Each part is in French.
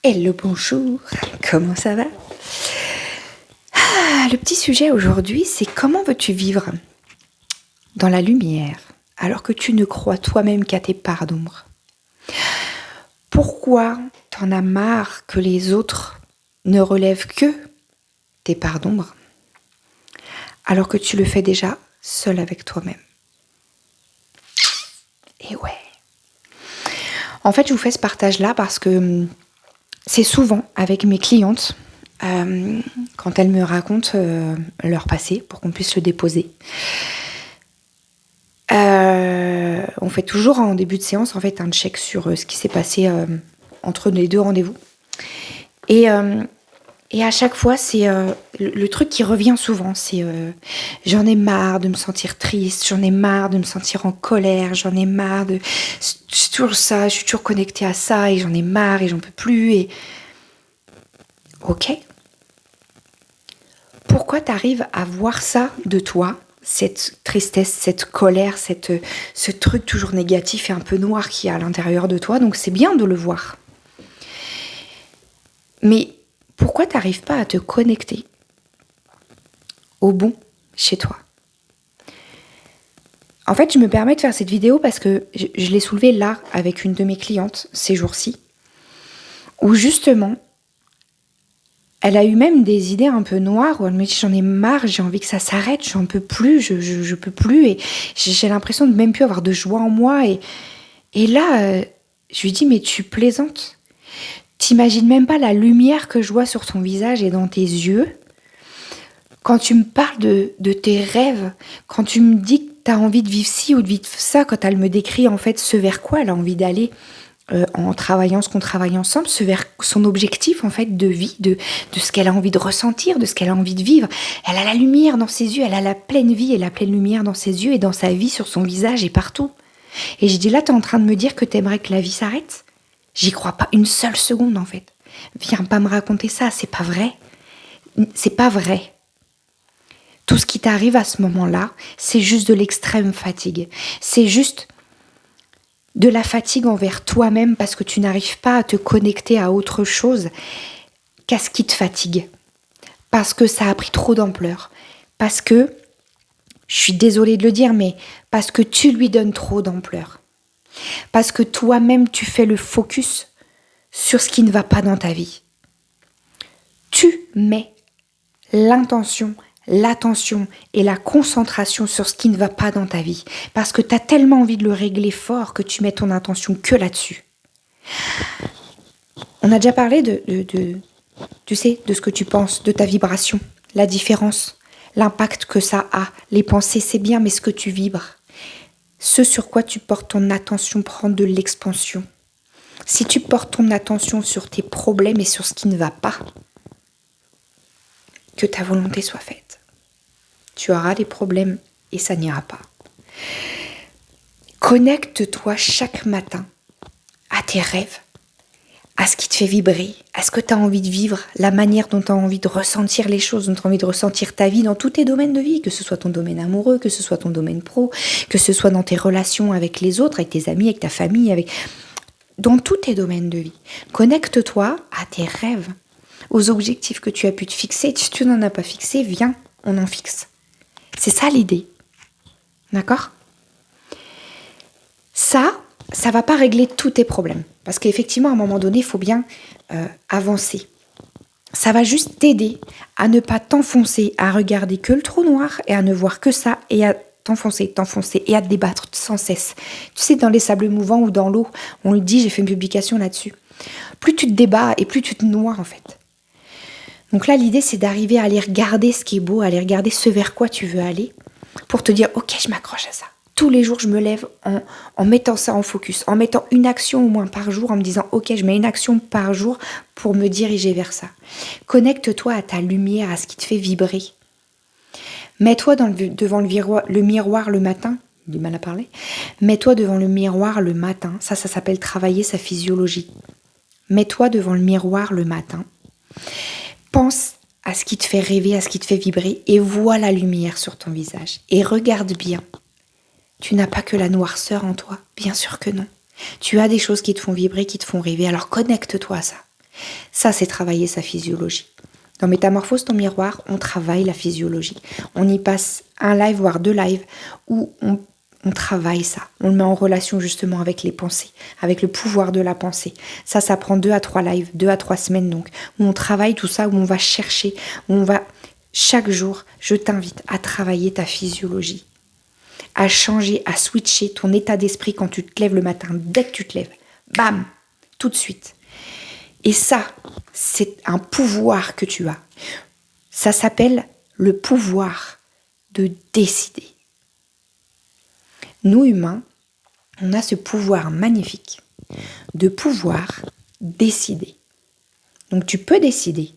Hello, bonjour, comment ça va? Le petit sujet aujourd'hui, c'est comment veux-tu vivre dans la lumière alors que tu ne crois toi-même qu'à tes parts d'ombre? Pourquoi t'en as marre que les autres ne relèvent que tes parts d'ombre alors que tu le fais déjà seul avec toi-même? Et ouais. En fait, je vous fais ce partage-là parce que c'est souvent avec mes clientes, quand elles me racontent leur passé pour qu'on puisse le déposer. On fait toujours en début de séance en fait un check sur ce qui s'est passé entre les deux rendez-vous. Et à chaque fois, c'est le truc qui revient souvent, c'est j'en ai marre de me sentir triste, j'en ai marre de me sentir en colère, j'en ai marre de... C'est toujours ça, je suis toujours connectée à ça et j'en ai marre et j'en peux plus. Et... Ok. Pourquoi t'arrives à voir ça de toi, cette tristesse, cette colère, ce truc toujours négatif et un peu noir qui est à l'intérieur de toi? Donc c'est bien de le voir. Mais pourquoi t'arrives pas à te connecter au bon chez toi? En fait, je me permets de faire cette vidéo parce que je l'ai soulevée là avec une de mes clientes ces jours-ci, où justement, elle a eu même des idées un peu noires où elle me dit j'en ai marre, j'ai envie que ça s'arrête, j'en peux plus, je peux plus et j'ai l'impression de même plus avoir de joie en moi. Et là, je lui dis mais tu plaisantes? T'imagines même pas la lumière que je vois sur ton visage et dans tes yeux quand tu me parles de tes rêves, quand tu me dis que t'as envie de vivre ci ou de vivre ça, quand elle me décrit en fait ce vers quoi elle a envie d'aller. En travaillant ce qu'on travaille ensemble, ce vers son objectif en fait de vie, de ce qu'elle a envie de ressentir, de ce qu'elle a envie de vivre. Elle a la lumière dans ses yeux, elle a la pleine vie et la pleine lumière dans ses yeux et dans sa vie, sur son visage et partout. Et je dis là, t'es en train de me dire que t'aimerais que la vie s'arrête? J'y crois pas une seule seconde en fait. Viens pas me raconter ça, c'est pas vrai. C'est pas vrai. Tout ce qui t'arrive à ce moment-là, c'est juste de l'extrême fatigue. C'est juste de la fatigue envers toi-même parce que tu n'arrives pas à te connecter à autre chose qu'à ce qui te fatigue. Parce que ça a pris trop d'ampleur. Parce que, je suis désolée de le dire, mais parce que tu lui donnes trop d'ampleur. Parce que toi-même, tu fais le focus sur ce qui ne va pas dans ta vie. Tu mets l'intention, l'attention et la concentration sur ce qui ne va pas dans ta vie. Parce que tu as tellement envie de le régler fort que tu mets ton attention que là-dessus. On a déjà parlé tu sais, de ce que tu penses, de ta vibration, la différence, l'impact que ça a. Les pensées, c'est bien, mais ce que tu vibres, ce sur quoi tu portes ton attention prend de l'expansion. Si tu portes ton attention sur tes problèmes et sur ce qui ne va pas, que ta volonté soit faite. Tu auras des problèmes et ça n'ira pas. Connecte-toi chaque matin à tes rêves, à ce qui te fait vibrer, à ce que tu as envie de vivre, la manière dont tu as envie de ressentir les choses, dont tu as envie de ressentir ta vie dans tous tes domaines de vie, que ce soit ton domaine amoureux, que ce soit ton domaine pro, que ce soit dans tes relations avec les autres, avec tes amis, avec ta famille, dans tous tes domaines de vie. Connecte-toi à tes rêves, aux objectifs que tu as pu te fixer. Si tu n'en as pas fixé, viens, on en fixe. C'est ça l'idée. D'accord ? Ça va pas régler tous tes problèmes. Parce qu'effectivement, à un moment donné, il faut bien avancer. Ça va juste t'aider à ne pas t'enfoncer, à regarder que le trou noir et à ne voir que ça et à t'enfoncer et à te débattre sans cesse. Tu sais, dans les sables mouvants ou dans l'eau, on le dit, j'ai fait une publication là-dessus. Plus tu te débats et plus tu te noies en fait. Donc là, l'idée, c'est d'arriver à aller regarder ce qui est beau, à aller regarder ce vers quoi tu veux aller pour te dire, ok, je m'accroche à ça. Tous les jours, je me lève en mettant ça en focus, en mettant une action au moins par jour, en me disant, ok, je mets une action par jour pour me diriger vers ça. Connecte-toi à ta lumière, à ce qui te fait vibrer. Mets-toi devant le miroir le matin. Du mal à parler. Mets-toi devant le miroir le matin. Ça s'appelle travailler sa physiologie. Mets-toi devant le miroir le matin. Pense à ce qui te fait rêver, à ce qui te fait vibrer et vois la lumière sur ton visage. Et regarde bien. Tu n'as pas que la noirceur en toi, bien sûr que non. Tu as des choses qui te font vibrer, qui te font rêver, alors connecte-toi à ça. Ça, c'est travailler sa physiologie. Dans Métamorphose ton miroir, on travaille la physiologie. On y passe un live, voire 2 lives, où on travaille ça. On le met en relation justement avec les pensées, avec le pouvoir de la pensée. Ça prend 2 à 3 lives, 2 à 3 semaines donc, où on travaille tout ça, où on va chercher, où on va... Chaque jour, je t'invite à travailler ta physiologie, à changer, à switcher ton état d'esprit quand tu te lèves le matin, dès que tu te lèves. Bam, tout de suite. Et ça, c'est un pouvoir que tu as. Ça s'appelle le pouvoir de décider. Nous, humains, on a ce pouvoir magnifique de pouvoir décider. Donc tu peux décider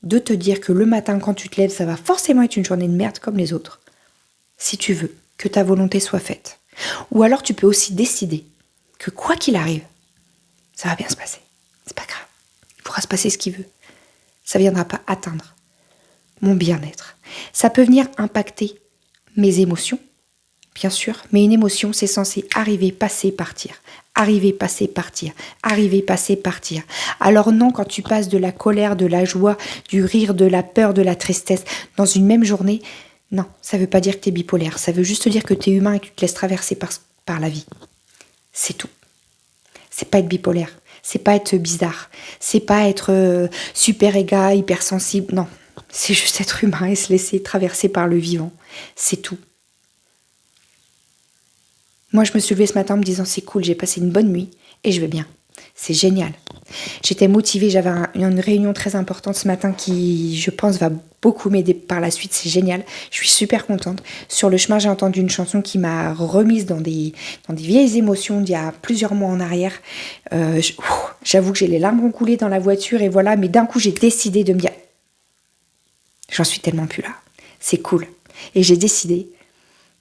de te dire que le matin, quand tu te lèves, ça va forcément être une journée de merde comme les autres, si tu veux que ta volonté soit faite. Ou alors tu peux aussi décider que quoi qu'il arrive, ça va bien se passer. C'est pas grave. Il pourra se passer ce qu'il veut. Ça ne viendra pas atteindre mon bien-être. Ça peut venir impacter mes émotions, bien sûr, mais une émotion, c'est censé arriver, passer, partir. Arriver, passer, partir. Arriver, passer, partir. Alors non, quand tu passes de la colère, de la joie, du rire, de la peur, de la tristesse dans une même journée, non, ça ne veut pas dire que tu es bipolaire. Ça veut juste dire que tu es humain et que tu te laisses traverser par la vie. C'est tout. C'est pas être bipolaire. C'est pas être bizarre. C'est pas être super éga, hypersensible. Non, c'est juste être humain et se laisser traverser par le vivant. C'est tout. Moi, je me suis levée ce matin en me disant c'est cool, j'ai passé une bonne nuit et je vais bien. C'est génial. J'étais motivée, j'avais une réunion très importante ce matin qui, je pense, va beaucoup m'aider par la suite. C'est génial. Je suis super contente. Sur le chemin, j'ai entendu une chanson qui m'a remise dans des vieilles émotions d'il y a plusieurs mois en arrière. J'avoue que j'ai les larmes ont coulé dans la voiture et voilà. Mais d'un coup, j'ai décidé de me dire j'en suis tellement plus là. C'est cool. Et j'ai décidé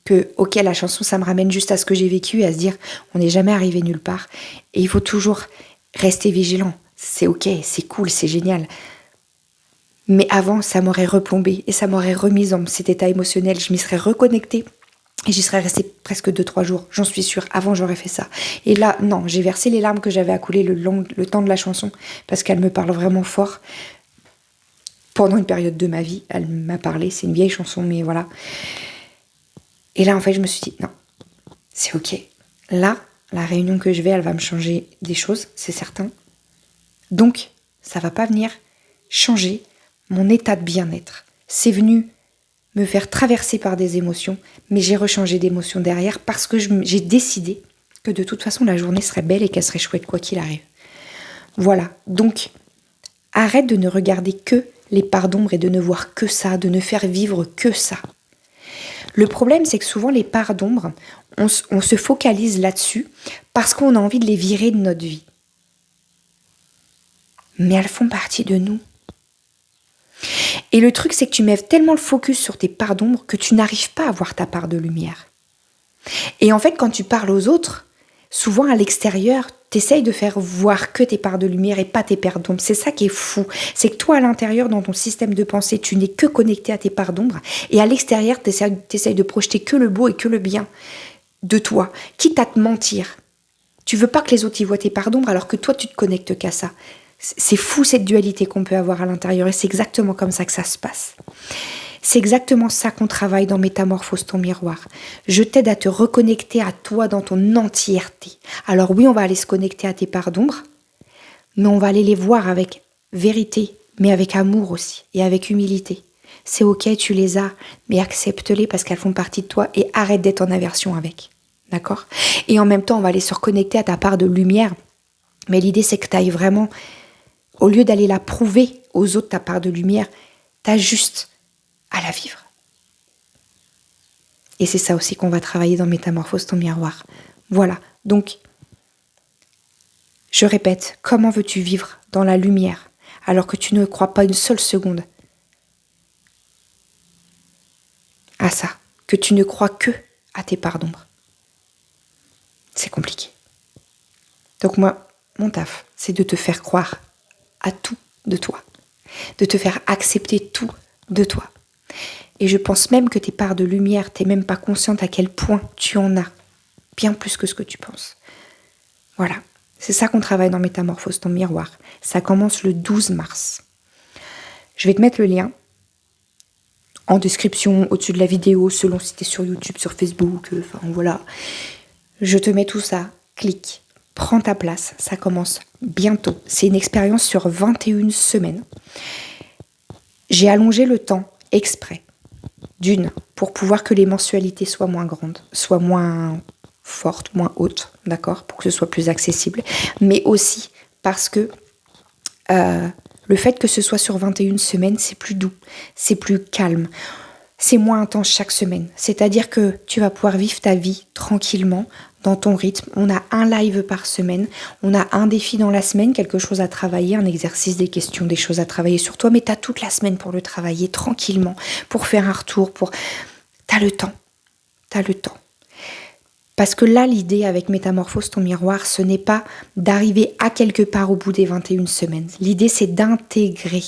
que, ok, la chanson, ça me ramène juste à ce que j'ai vécu et à se dire, on n'est jamais arrivé nulle part. Et il faut toujours rester vigilant. C'est ok, c'est cool, c'est génial. Mais avant, ça m'aurait replombé et ça m'aurait remise dans cet état émotionnel. Je m'y serais reconnectée et j'y serais restée presque 2-3 jours. J'en suis sûre, avant j'aurais fait ça. Et là, non, j'ai versé les larmes que j'avais à couler le temps de la chanson parce qu'elle me parle vraiment fort. Pendant une période de ma vie, elle m'a parlé. C'est une vieille chanson, mais voilà. Et là, en fait, je me suis dit, non, c'est ok. Là, la réunion que je vais, elle va me changer des choses, c'est certain. Donc, ça va pas venir changer mon état de bien-être. C'est venu me faire traverser par des émotions, mais j'ai rechangé d'émotions derrière parce que j'ai décidé que de toute façon, la journée serait belle et qu'elle serait chouette quoi qu'il arrive. Voilà, donc, arrête de ne regarder que les parts d'ombre et de ne voir que ça, de ne faire vivre que ça. Le problème, c'est que souvent, les parts d'ombre, on se focalise là-dessus parce qu'on a envie de les virer de notre vie. Mais elles font partie de nous. Et le truc, c'est que tu mets tellement le focus sur tes parts d'ombre que tu n'arrives pas à voir ta part de lumière. Et en fait, quand tu parles aux autres, souvent à l'extérieur, t'essayes de faire voir que tes parts de lumière et pas tes parts d'ombre. C'est ça qui est fou. C'est que toi, à l'intérieur, dans ton système de pensée, tu n'es que connecté à tes parts d'ombre. Et à l'extérieur, t'essayes de projeter que le beau et que le bien de toi, quitte à te mentir. Tu veux pas que les autres y voient tes parts d'ombre alors que toi, tu te connectes qu'à ça. C'est fou cette dualité qu'on peut avoir à l'intérieur et c'est exactement comme ça que ça se passe. C'est exactement ça qu'on travaille dans Métamorphose ton miroir. Je t'aide à te reconnecter à toi dans ton entièreté. Alors oui, on va aller se connecter à tes parts d'ombre, mais on va aller les voir avec vérité, mais avec amour aussi et avec humilité. C'est ok, tu les as, mais accepte-les parce qu'elles font partie de toi et arrête d'être en aversion avec. D'accord ? Et en même temps, on va aller se reconnecter à ta part de lumière. Mais l'idée, c'est que tu ailles vraiment, au lieu d'aller la prouver aux autres, ta part de lumière, tu as juste à la vivre. Et c'est ça aussi qu'on va travailler dans Métamorphose ton miroir. Voilà, donc, je répète, comment veux-tu vivre dans la lumière alors que tu ne crois pas une seule seconde à ça, que tu ne crois que à tes parts d'ombre? C'est compliqué. Donc moi, mon taf, c'est de te faire croire à tout de toi, de te faire accepter tout de toi. Et je pense même que tes parts de lumière, t'es même pas consciente à quel point tu en as, bien plus que ce que tu penses. Voilà, C'est ça qu'on travaille dans Métamorphose ton miroir. Ça commence le 12 mars. Je vais te mettre le lien en description, au-dessus de la vidéo, selon si tu es sur YouTube, sur Facebook, enfin voilà. Je te mets tout ça, clique, prends ta place, ça commence bientôt. C'est une expérience sur 21 semaines. J'ai allongé le temps exprès, d'une, pour pouvoir que les mensualités soient moins grandes, soient moins fortes, moins hautes, d'accord, pour que ce soit plus accessible, mais aussi parce que le fait que ce soit sur 21 semaines, c'est plus doux, c'est plus calme, c'est moins intense chaque semaine. C'est-à-dire que tu vas pouvoir vivre ta vie tranquillement, dans ton rythme. On a un live par semaine, on a un défi dans la semaine, quelque chose à travailler, un exercice, des questions, des choses à travailler sur toi, mais tu as toute la semaine pour le travailler tranquillement, pour faire un retour, T'as le temps, t'as le temps. Parce que là, l'idée avec Métamorphose ton miroir, ce n'est pas d'arriver à quelque part au bout des 21 semaines. L'idée, c'est d'intégrer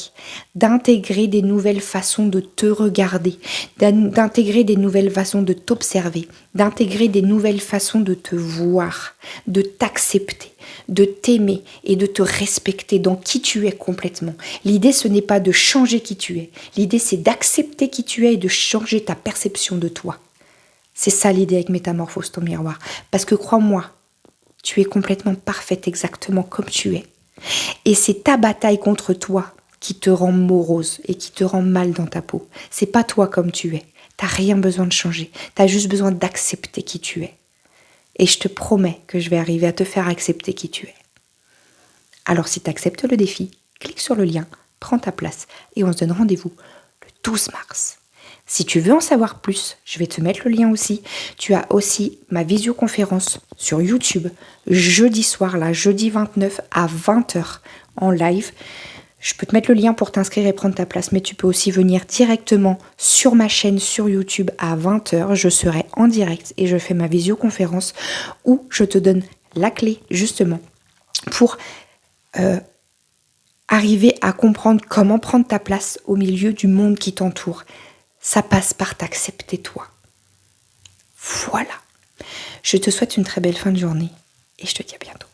des nouvelles façons de te regarder, d'intégrer des nouvelles façons de t'observer, d'intégrer des nouvelles façons de te voir, de t'accepter, de t'aimer et de te respecter dans qui tu es complètement. L'idée, ce n'est pas de changer qui tu es. L'idée, c'est d'accepter qui tu es et de changer ta perception de toi. C'est ça l'idée avec Métamorphose ton miroir. Parce que crois-moi, tu es complètement parfaite exactement comme tu es. Et c'est ta bataille contre toi qui te rend morose et qui te rend mal dans ta peau. C'est pas toi comme tu es. T'as rien besoin de changer. T'as juste besoin d'accepter qui tu es. Et je te promets que je vais arriver à te faire accepter qui tu es. Alors si tu acceptes le défi, clique sur le lien, prends ta place et on se donne rendez-vous le 12 mars. Si tu veux en savoir plus, je vais te mettre le lien aussi. Tu as aussi ma visioconférence sur YouTube, jeudi soir, là, jeudi 29 à 20h en live. Je peux te mettre le lien pour t'inscrire et prendre ta place, mais tu peux aussi venir directement sur ma chaîne sur YouTube à 20h. Je serai en direct et je fais ma visioconférence où je te donne la clé justement pour arriver à comprendre comment prendre ta place au milieu du monde qui t'entoure. Ça passe par t'accepter toi. Voilà. Je te souhaite une très belle fin de journée et je te dis à bientôt.